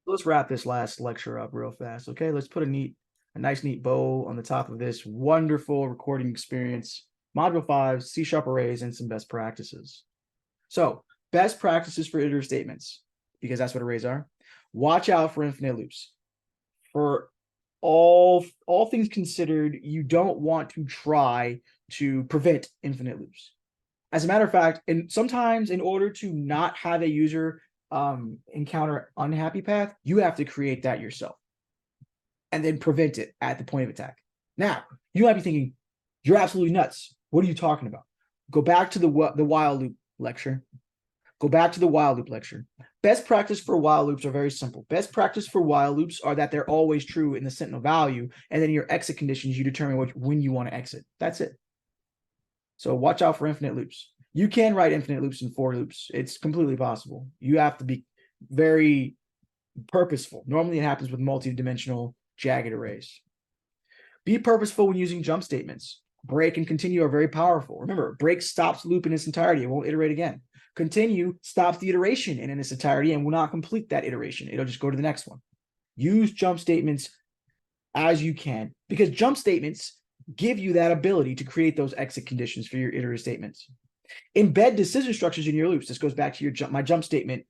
Let's wrap this last lecture up real fast. Okay, let's put a nice neat bow on the top of this wonderful recording experience. Module 5, C# arrays, and some best practices. So, best practices for iterative statements, because that's what arrays are. Watch out for infinite loops. For all things considered, you don't want to try to prevent infinite loops. As a matter of fact, and sometimes in order to not have a user encounter unhappy path, you have to create that yourself and then prevent it at the point of attack. Now, you might be thinking, you're absolutely nuts. What are you talking about? Go back to the while loop lecture. Go back to the while loop lecture. Best practice for while loops are very simple. Best practice for while loops are that they're always true in the sentinel value, and then your exit conditions, you determine when you want to exit. That's it. So watch out for infinite loops. You can write infinite loops in for loops. It's completely possible. You have to be very purposeful. Normally it happens with multi-dimensional jagged arrays. Be purposeful when using jump statements. Break and continue are very powerful. Remember, break stops loop in its entirety. It won't iterate again. Continue stops the iteration in its entirety and will not complete that iteration. It'll just go to the next one. Use jump statements as you can, because jump statements give you that ability to create those exit conditions for your iterative statements. Embed decision structures in your loops. This goes back to your my jump statement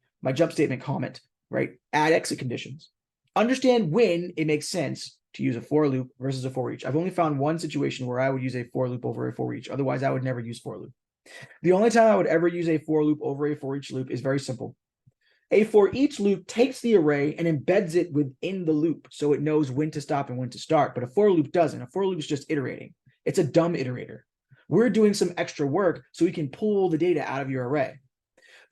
comment, right? Add exit conditions. Understand when it makes sense to use a for loop versus a for each. I've only found one situation where I would use a for loop over a for each. Otherwise, I would never use for loop. The only time I would ever use a for loop over a for each loop is very simple. A for each loop takes the array and embeds it within the loop, so it knows when to stop and when to start. But a for loop doesn't. A for loop is just iterating. It's a dumb iterator. We're doing some extra work so we can pull the data out of your array.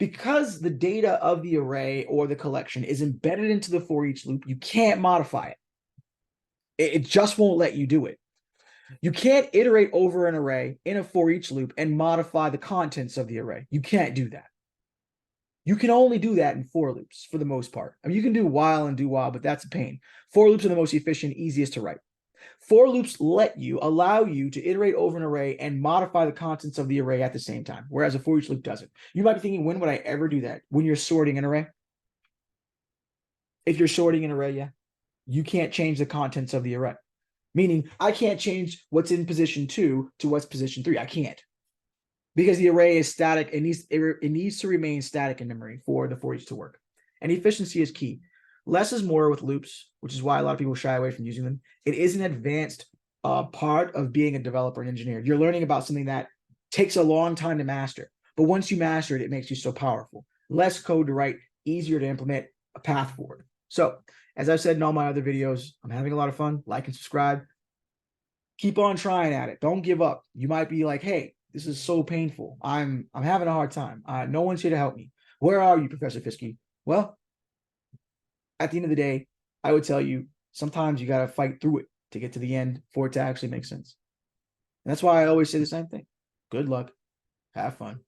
Because the data of the array or the collection is embedded into the for each loop, you can't modify it. It just won't let you do it. You can't iterate over an array in a for each loop and modify the contents of the array. You can't do that. You can only do that in for loops for the most part. I mean, you can do while and do while, but that's a pain. For loops are the most efficient, easiest to write. For loops allow you to iterate over an array and modify the contents of the array at the same time, whereas a for each loop doesn't. You might be thinking, when would I ever do that? When you're sorting an array? If you're sorting an array, yeah, you can't change the contents of the array. Meaning, I can't change what's in position 2 to what's position 3. I can't. Because the array is static, it needs to remain static in memory for the for each to work. And efficiency is key. Less is more with loops, which is why a lot of people shy away from using them. It is an advanced part of being a developer and engineer. You're learning about something that takes a long time to master. But once you master it, it makes you so powerful. Less code to write, easier to implement, a path forward. So, as I've said in all my other videos, I'm having a lot of fun. Like and subscribe. Keep on trying at it. Don't give up. You might be like, hey, this is so painful. I'm having a hard time. No one's here to help me. Where are you, Professor Fiske? Well, at the end of the day, I would tell you, sometimes you got to fight through it to get to the end for it to actually make sense. And that's why I always say the same thing. Good luck. Have fun.